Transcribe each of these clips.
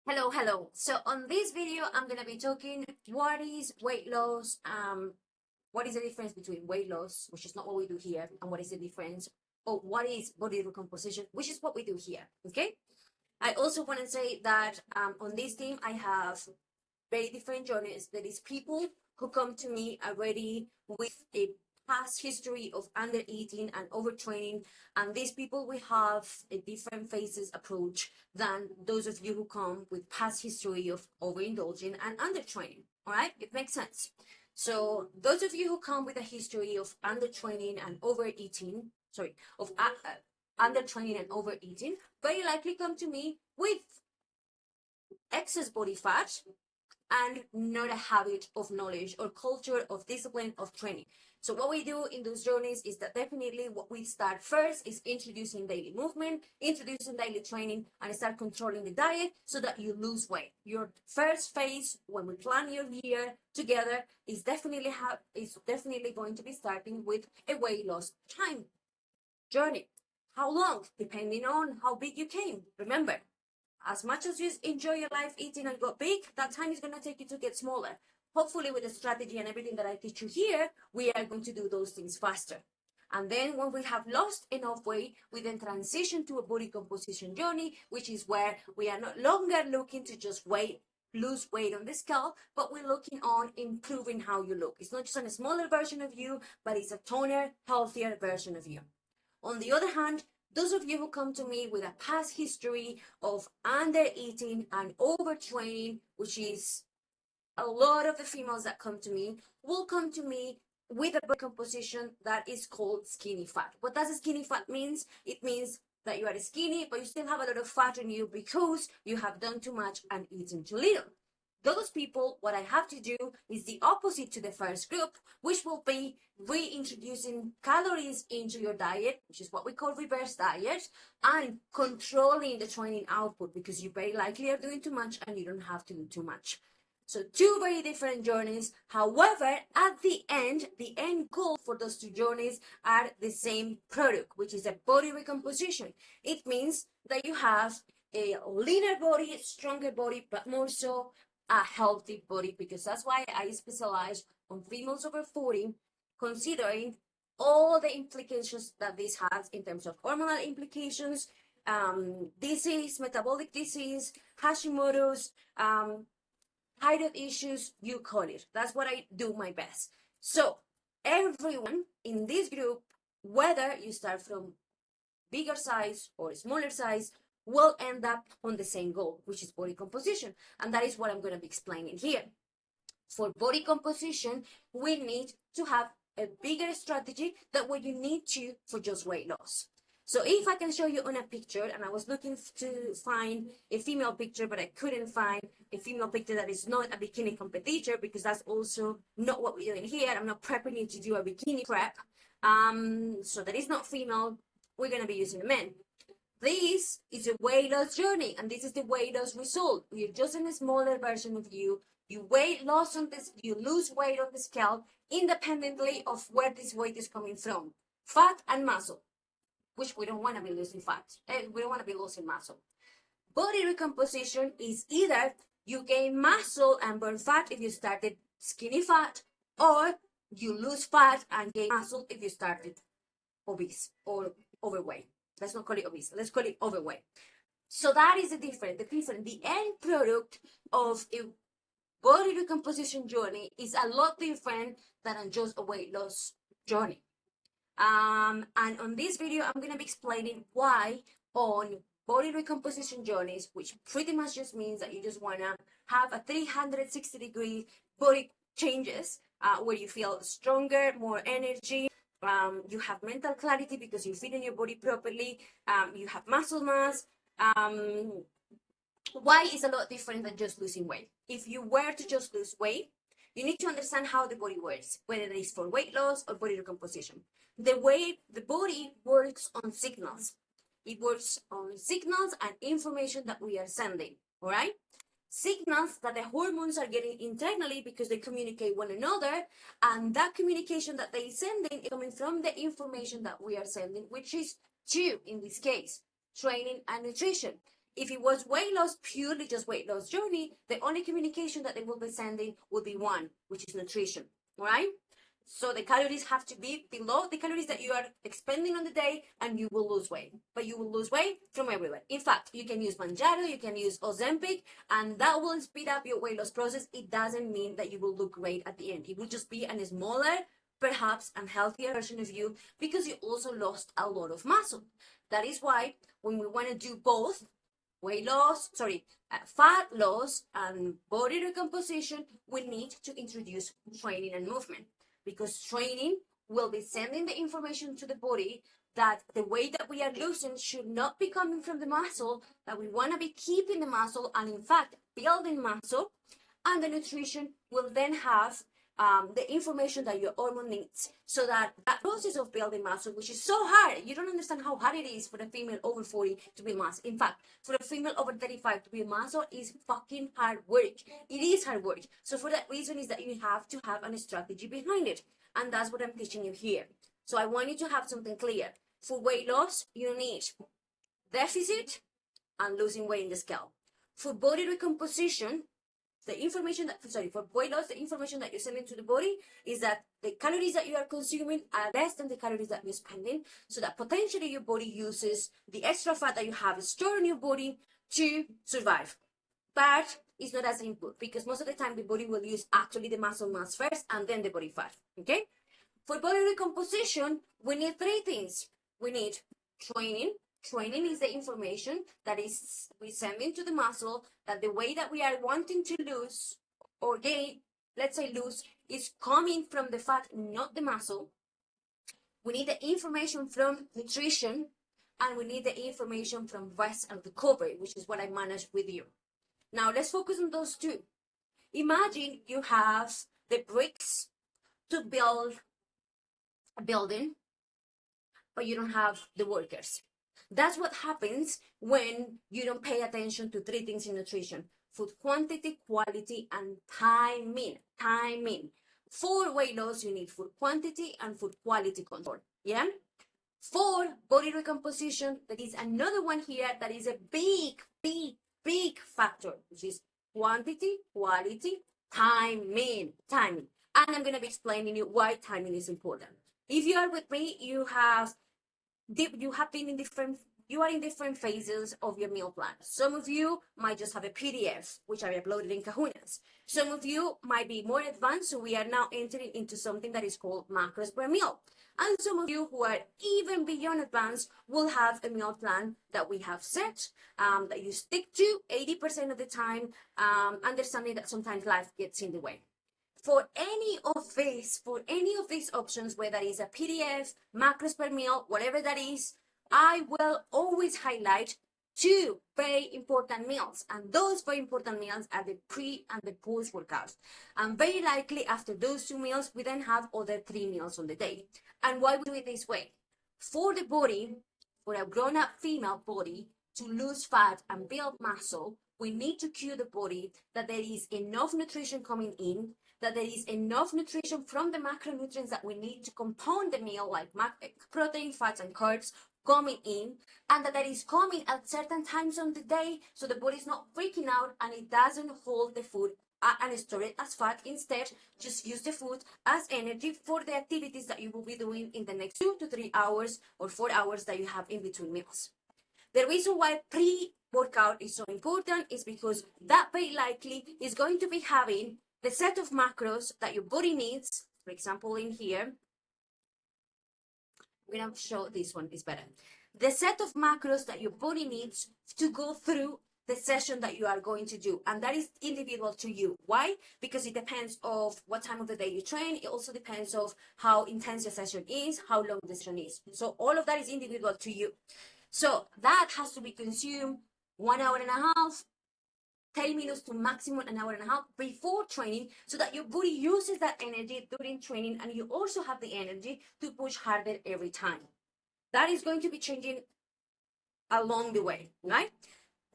Hello. So on this video, I'm gonna be talking what is weight loss, what is the difference between weight loss, which is not what we do here, and what is the difference, or what is body recomposition, which is what we do here. Okay. I also want to say that on this team, I have very different journeys. There is people who come to me already with a past history of under eating and overtraining, and these people will have a different phases approach than those of you who come with past history of overindulging and undertraining. All right, it makes sense. So those of you who come with a history of undertraining and overeating, undertraining and overeating, very likely come to me with excess body fat and not a habit of knowledge or culture of discipline of training. So what we do in those journeys is that definitely what we start first is introducing daily movement, introducing daily training, and start controlling the diet so that you lose weight. Your first phase when we plan your year together is definitely going to be starting with a weight loss time journey. How long? Depending on how big you came. Remember, as much as you enjoy your life eating and got big, that time is going to take you to get smaller. Hopefully with the strategy and everything that I teach you here, we are going to do those things faster. And then when we have lost enough weight, we then transition to a body composition journey, which is where we are no longer looking to just lose weight on the scale, but we're looking on improving how you look. It's not just a smaller version of you, but it's a toner, healthier version of you. On the other hand, those of you who come to me with a past history of under-eating and overtraining, which is a lot of the females that come to me, will come to me with a body composition that is called skinny fat. What does skinny fat means? It means that you are skinny, but you still have a lot of fat on you because you have done too much and eaten too little. Those people, what I have to do is the opposite to the first group, which will be reintroducing calories into your diet, which is what we call reverse diet, and controlling the training output because you very likely are doing too much and you don't have to do too much. So two very different journeys. However, at the end goal for those two journeys are the same product, which is a body recomposition. It means that you have a leaner body, stronger body, but more so a healthy body, because that's why I specialize on females over 40, considering all the implications that this has in terms of hormonal implications, disease, metabolic disease, Hashimoto's, thyroid issues, you call it. That's what I do my best. So everyone in this group, whether you start from bigger size or smaller size, will end up on the same goal, which is body composition. And that is what I'm going to be explaining here. For body composition, we need to have a bigger strategy than what you need to for just weight loss. So if I can show you on a picture, and I was looking to find a female picture, but I couldn't find a female picture that is not a bikini competitor, because that's also not what we're doing here. I'm not prepping you to do a bikini prep. So that is not female. We're going to be using men. This is a weight loss journey, and this is the weight loss result. You're just in a smaller version of you. You lose weight on the scale independently of where this weight is coming from. Fat and muscle, which we don't want to be losing fat. We don't want to be losing muscle. Body recomposition is either you gain muscle and burn fat if you started skinny fat, or you lose fat and gain muscle if you started obese or overweight. Let's not call it obese. Let's call it overweight. So that is the difference. The end product of a body recomposition journey is a lot different than just a weight loss journey. And on this video, I'm going to be explaining why on body recomposition journeys, which pretty much just means that you just want to have a 360-degree body changes where you feel stronger, more energy, you have mental clarity because you're feeding your body properly, you have muscle mass. Why is a lot different than just losing weight? If you were to just lose weight, you need to understand how the body works, whether it is for weight loss or body recomposition. The way the body works on signals. It works on signals and information that we are sending, all right? Signals that the hormones are getting internally because they communicate one another, and that communication that they're sending is coming from the information that we are sending, which is two in this case, training and nutrition. If it was weight loss, purely just weight loss journey, the only communication that they will be sending will be one, which is nutrition, all right? So the calories have to be below the calories that you are expending on the day, and you will lose weight. But you will lose weight from everywhere. In fact, you can use Manjaro, you can use Ozempic, and that will speed up your weight loss process. It doesn't mean that you will look great at the end. It will just be a smaller, perhaps unhealthier version of you, because you also lost a lot of muscle. That is why when we want to do both fat loss and body recomposition, we need to introduce training and movement, because training will be sending the information to the body that the weight that we are losing should not be coming from the muscle, that we want to be keeping the muscle and in fact building muscle, and the nutrition will then have the information that your hormone needs, so that process of building muscle, which is so hard, you don't understand how hard it is for a female over 40 to build muscle. In fact, for a female over 35 to build muscle is fucking hard work. It is hard work. So for that reason is that you have to have a strategy behind it, and that's what I'm teaching you here. So I want you to have something clear. For weight loss, you need deficit and losing weight in the scale. For body recomposition, for weight loss, the information that you're sending to the body is that the calories that you are consuming are less than the calories that you're spending, so that potentially your body uses the extra fat that you have stored in your body to survive. But it's not as simple, because most of the time the body will use actually the muscle mass first and then the body fat, okay? For body recomposition, we need three things. We need training. Training is the information that we send into the muscle, that the weight that we are wanting to lose or gain, let's say lose, is coming from the fat, not the muscle. We need the information from nutrition, and we need the information from rest and recovery, which is what I manage with you. Now let's focus on those two. Imagine you have the bricks to build a building, but you don't have the workers. That's what happens when you don't pay attention to three things in nutrition: food quantity, quality, and timing. For weight loss, you need food quantity and food quality control. Yeah? For body recomposition, there is another one here that is a big factor, which is quantity, quality, timing. And I'm going to be explaining you why timing is important. If you are with me, you are in different phases of your meal plan. Some of you might just have a PDF, which I uploaded in Kahunas. Some of you might be more advanced, so we are now entering into something that is called macros per meal. And some of you who are even beyond advanced will have a meal plan that we have set, that you stick to 80% of the time, understanding that sometimes life gets in the way. For any of these options, whether it's a PDF, macros per meal, whatever that is, I will always highlight two very important meals. And those very important meals are the pre and the post workouts. And very likely after those two meals, we then have other 3 meals on the day. And why we do it this way? For the body, for a grown-up female body, to lose fat and build muscle, we need to cue the body that there is enough nutrition coming in, that there is enough nutrition from the macronutrients that we need to compound the meal, like protein, fats, and carbs coming in, and that is coming at certain times on the day, so the body is not freaking out and it doesn't hold the food and store it as fat. Instead, just use the food as energy for the activities that you will be doing in the next 2 to 3 hours or 4 hours that you have in between meals. The reason why pre-workout is so important is because that very likely is going to be having the set of macros that your body needs. For example, in here, I'm going to show this one is better. The set of macros that your body needs to go through the session that you are going to do. And that is individual to you. Why? Because it depends of what time of the day you train. It also depends of how intense your session is, how long the session is. So all of that is individual to you. So that has to be consumed 1 hour and a half, 10 minutes to maximum an hour and a half before training, so that your body uses that energy during training and you also have the energy to push harder every time. That is going to be changing along the way, right?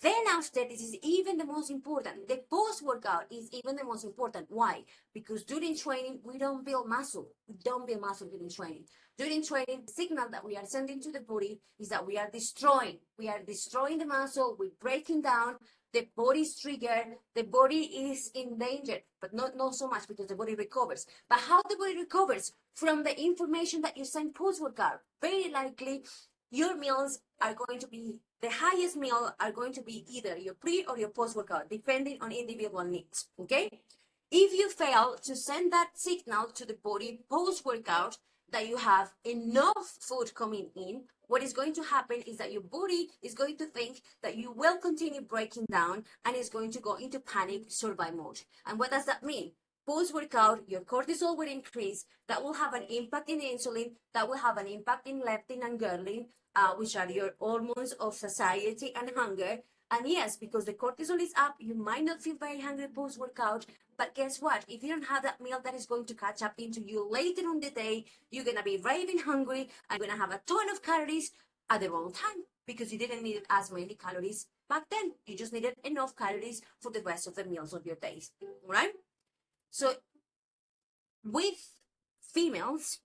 Then after, this is even the most important. The post-workout is even the most important. Why? Because during training, we don't build muscle. We don't build muscle during training. During training, the signal that we are sending to the body is that we are destroying. We are destroying the muscle. We're breaking down. The body's triggered. The body is in danger, but not so much because the body recovers. But how the body recovers? From the information that you send post-workout. Very likely, your meals are going to be, the highest meal are going to be either your pre or your post-workout, depending on individual needs, okay? If you fail to send that signal to the body post-workout that you have enough food coming in, what is going to happen is that your body is going to think that you will continue breaking down and is going to go into panic survival mode. And what does that mean? Post-workout, your cortisol will increase. That will have an impact in insulin. That will have an impact in leptin and ghrelin, which are your hormones of satiety and hunger. And yes, because the cortisol is up, you might not feel very hungry post-workout. But guess what? If you don't have that meal that is going to catch up into you later on the day, you're going to be raving hungry and you're going to have a ton of calories at the wrong time because you didn't need as many calories back then. You just needed enough calories for the rest of the meals of your days, right? So with females,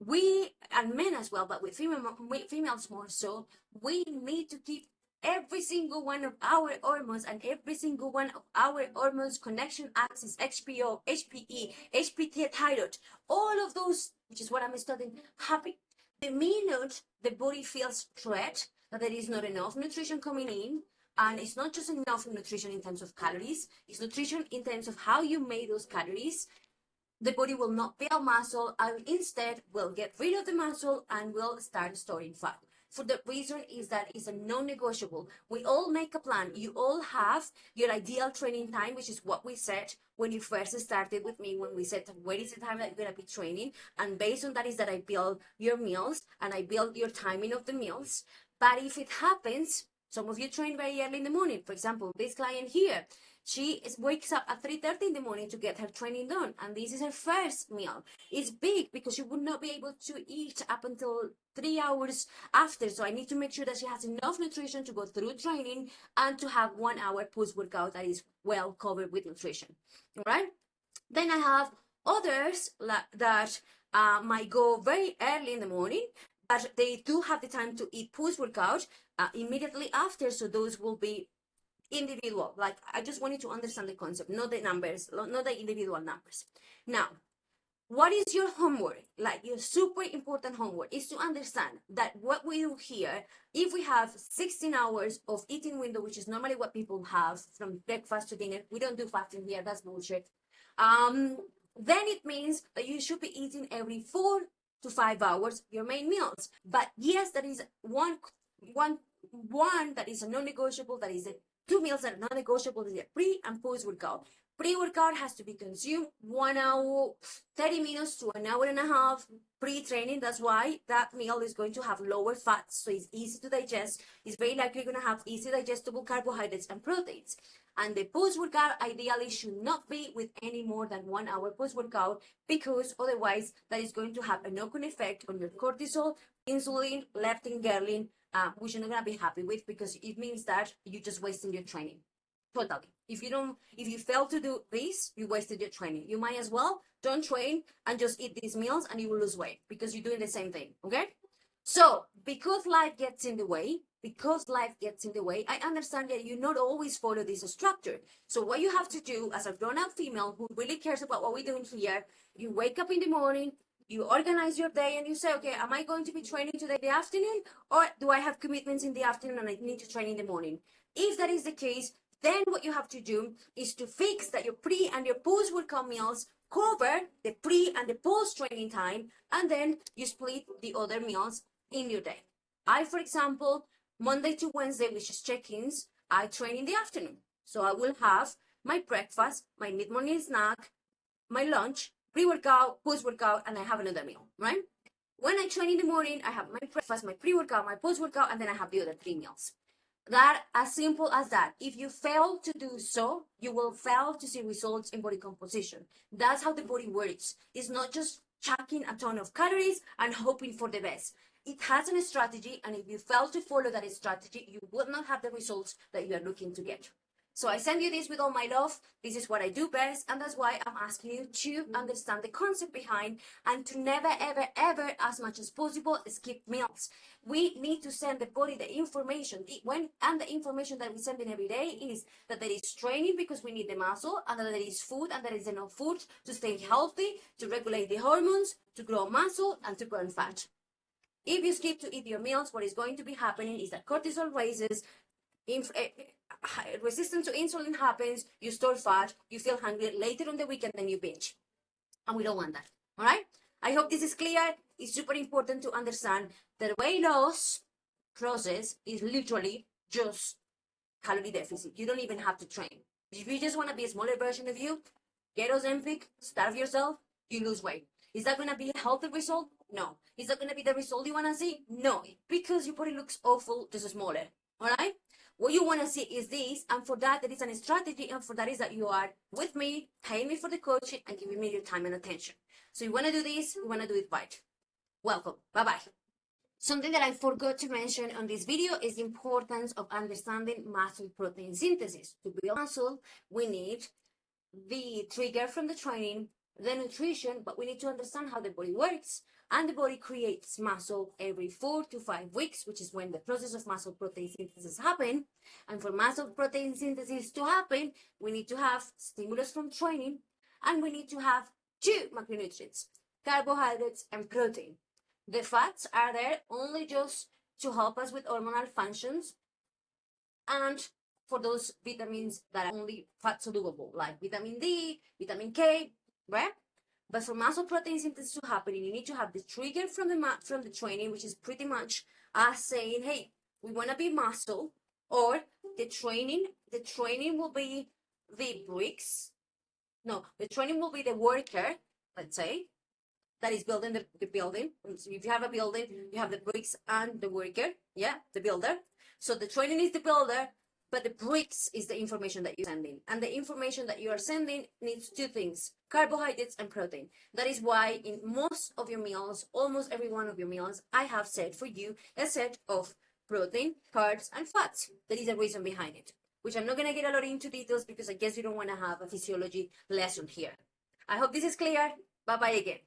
we, and men as well, but with females more so, we need to keep every single one of our hormones and every single one of our hormones, connection axis, HPO, HPE, HPT thyroid, all of those, which is what I'm studying, happy. The minute the body feels threat, that there is not enough nutrition coming in, and it's not just enough nutrition in terms of calories, it's nutrition in terms of how you made those calories, the body will not build muscle and instead will get rid of the muscle and will start storing fat. For the reason is that it's a non-negotiable. We all make a plan. You all have your ideal training time, which is what we said when you first started with me, when we said, where is the time that you're going to be training? And based on that is that I build your meals and I build your timing of the meals. But if it happens, some of you train very early in the morning. For example, this client here, she wakes up at 3:30 in the morning to get her training done. And this is her first meal. It's big because she would not be able to eat up until 3 hours after. So I need to make sure that she has enough nutrition to go through training and to have 1 hour post-workout that is well covered with nutrition. All right. Then I have others that might go very early in the morning, but they do have the time to eat post-workout immediately after. So those will be individual. Like, I just wanted to understand the concept, not the numbers, not the individual numbers. Now, what is your homework? Like, your super important homework is to understand that what we do here, if we have 16 hours of eating window, which is normally what people have from breakfast to dinner, we don't do fasting here, that's bullshit. Then it means that you should be eating every 4 to 5 hours your main meals. But yes, that is one that is a non-negotiable, that is a 2 meals that are non-negotiable, is a pre and post-workout. Pre-workout has to be consumed 1 hour, 30 minutes to an hour and a half pre-training. That's why that meal is going to have lower fats, so it's easy to digest. It's very likely going to have easy digestible carbohydrates and proteins. And the post-workout ideally should not be with any more than 1 hour post-workout, because otherwise that is going to have a knock-on effect on your cortisol, insulin, leptin, ghrelin, which you're not gonna be happy with, because it means that you're just wasting your training. Totally. If you fail to do this, you wasted your training. You might as well don't train and just eat these meals and you will lose weight because you're doing the same thing. Okay? So because life gets in the way, I understand that you not always follow this structure. So what you have to do as a grown-up female who really cares about what we're doing here, you wake up in the morning, you organize your day and you say, okay, am I going to be training today in the afternoon, or do I have commitments in the afternoon and I need to train in the morning? If that is the case, then what you have to do is to fix that your pre and your post-workout meals cover the pre and the post-training time, and then you split the other meals in your day. I, for example, Monday to Wednesday, which is check-ins, I train in the afternoon. So I will have my breakfast, my mid-morning snack, my lunch, pre-workout, post-workout, and I have another meal, right? When I train in the morning, I have my breakfast, my pre-workout, my post-workout, and then I have the other 3 meals. That, as simple as that. If you fail to do so, you will fail to see results in body composition. That's how the body works. It's not just chucking a ton of calories and hoping for the best. It has a strategy, and if you fail to follow that strategy, you will not have the results that you are looking to get. So I send you this with all my love. This is what I do best, and that's why I'm asking you to understand the concept behind and to never, ever, ever, as much as possible, skip meals. We need to send the body the information. And the information that we send in every day is that there is training because we need the muscle, and that there is food, and there is enough food to stay healthy, to regulate the hormones, to grow muscle, and to burn fat. If you skip to eat your meals, what is going to be happening is that cortisol raises, resistance to insulin happens, you store fat, you feel hungry later on the weekend, then you binge. And we don't want that. All right? I hope this is clear. It's super important to understand that weight loss process is literally just calorie deficit. You don't even have to train. If you just want to be a smaller version of you, get Ozempic, starve yourself, you lose weight. Is that going to be a healthy result? No. Is that going to be the result you want to see? No. Because your body looks awful, just smaller. All right? What you want to see is this, and for that, there is a strategy, and for that is that you are with me, paying me for the coaching, and giving me your time and attention. So you want to do this, you want to do it right. Welcome. Bye-bye. Something that I forgot to mention on this video is the importance of understanding muscle protein synthesis. To build muscle, we need the trigger from the training, the nutrition, but we need to understand how the body works. And the body creates muscle every 4 to 5 weeks, which is when the process of muscle protein synthesis happens. And for muscle protein synthesis to happen, we need to have stimulus from training, and we need to have 2 macronutrients, carbohydrates and protein. The fats are there only just to help us with hormonal functions and for those vitamins that are only fat soluble, like vitamin D, vitamin K, right? But for muscle protein synthesis to happen, you need to have the trigger from the training, which is pretty much us saying, hey, we want to be muscle, or the training will be the bricks. No, the training will be the worker, let's say, that is building the building. So if you have a building, you have the bricks and the worker, yeah, the builder. So the training is the builder, but the bricks is the information that you're sending. And the information that you are sending needs 2 things, carbohydrates and protein. That is why in most of your meals, almost every one of your meals, I have set for you a set of protein, carbs, and fats. There is a reason behind it, which I'm not going to get a lot into details because I guess you don't want to have a physiology lesson here. I hope this is clear. Bye-bye again.